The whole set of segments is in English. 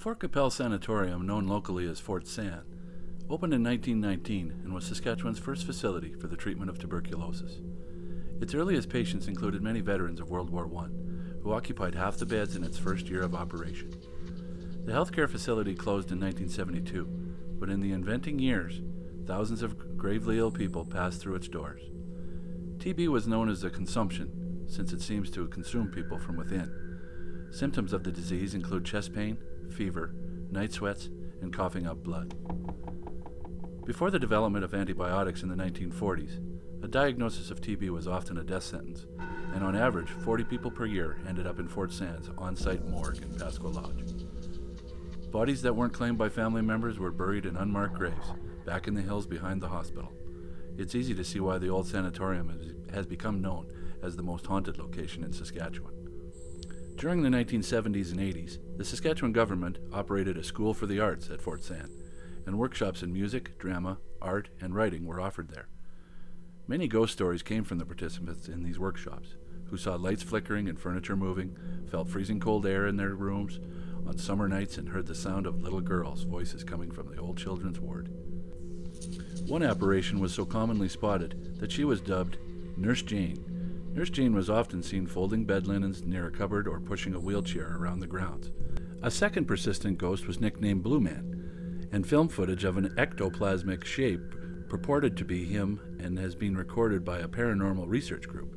Fort Qu'Appelle Sanatorium, known locally as Fort San, opened in 1919 and was Saskatchewan's first facility for the treatment of tuberculosis. Its earliest patients included many veterans of World War I, who occupied half the beds in its first year of operation. The healthcare facility closed in 1972, but in the inventing years, thousands of gravely ill people passed through its doors. TB was known as a consumption, since it seems to consume people from within. Symptoms of the disease include chest pain, fever, night sweats, and coughing up blood. Before the development of antibiotics in the 1940s, a diagnosis of TB was often a death sentence, and on average, 40 people per year ended up in Fort San's on-site morgue in Pasqua Lodge. Bodies that weren't claimed by family members were buried in unmarked graves, back in the hills behind the hospital. It's easy to see why the old sanatorium has become known as the most haunted location in Saskatchewan. During the 1970s and 80s, the Saskatchewan government operated a school for the arts at Fort San, and workshops in music, drama, art, and writing were offered there. Many ghost stories came from the participants in these workshops, who saw lights flickering and furniture moving, felt freezing cold air in their rooms on summer nights, and heard the sound of little girls' voices coming from the old children's ward. One apparition was so commonly spotted that she was dubbed Nurse Jane. Nurse Jane was often seen folding bed linens near a cupboard or pushing a wheelchair around the grounds. A second persistent ghost was nicknamed Blue Man, and film footage of an ectoplasmic shape purported to be him and has been recorded by a paranormal research group.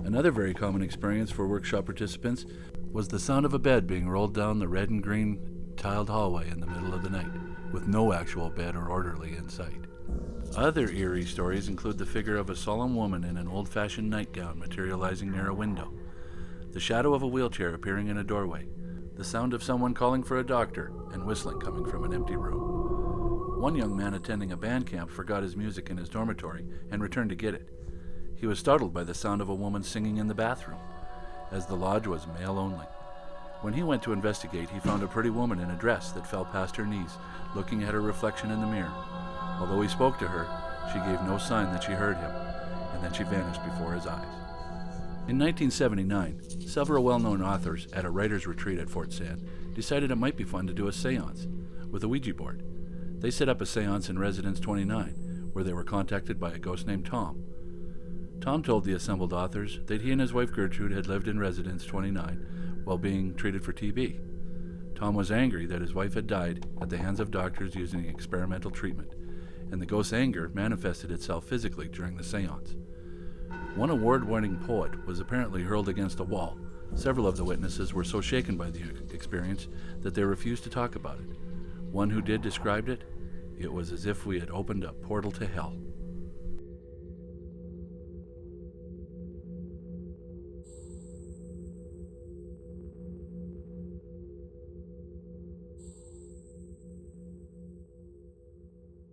Another very common experience for workshop participants was the sound of a bed being rolled down the red and green tiled hallway in the middle of the night, with no actual bed or orderly in sight. Other eerie stories include the figure of a solemn woman in an old-fashioned nightgown materializing near a window, the shadow of a wheelchair appearing in a doorway, the sound of someone calling for a doctor, and whistling coming from an empty room. One young man attending a band camp forgot his music in his dormitory and returned to get it. He was startled by the sound of a woman singing in the bathroom, as the lodge was male only. When he went to investigate, he found a pretty woman in a dress that fell past her knees, looking at her reflection in the mirror. Although he spoke to her, she gave no sign that she heard him, and then she vanished before his eyes. In 1979, several well-known authors at a writer's retreat at Fort San decided it might be fun to do a seance with a Ouija board. They set up a seance in Residence 29, where they were contacted by a ghost named Tom. Tom told the assembled authors that he and his wife Gertrude had lived in Residence 29 while being treated for TB. Tom was angry that his wife had died at the hands of doctors using experimental treatment, and the ghost's anger manifested itself physically during the seance. One award-winning poet was apparently hurled against a wall. Several of the witnesses were so shaken by the experience that they refused to talk about it. One who did described it, "It was as if we had opened a portal to hell."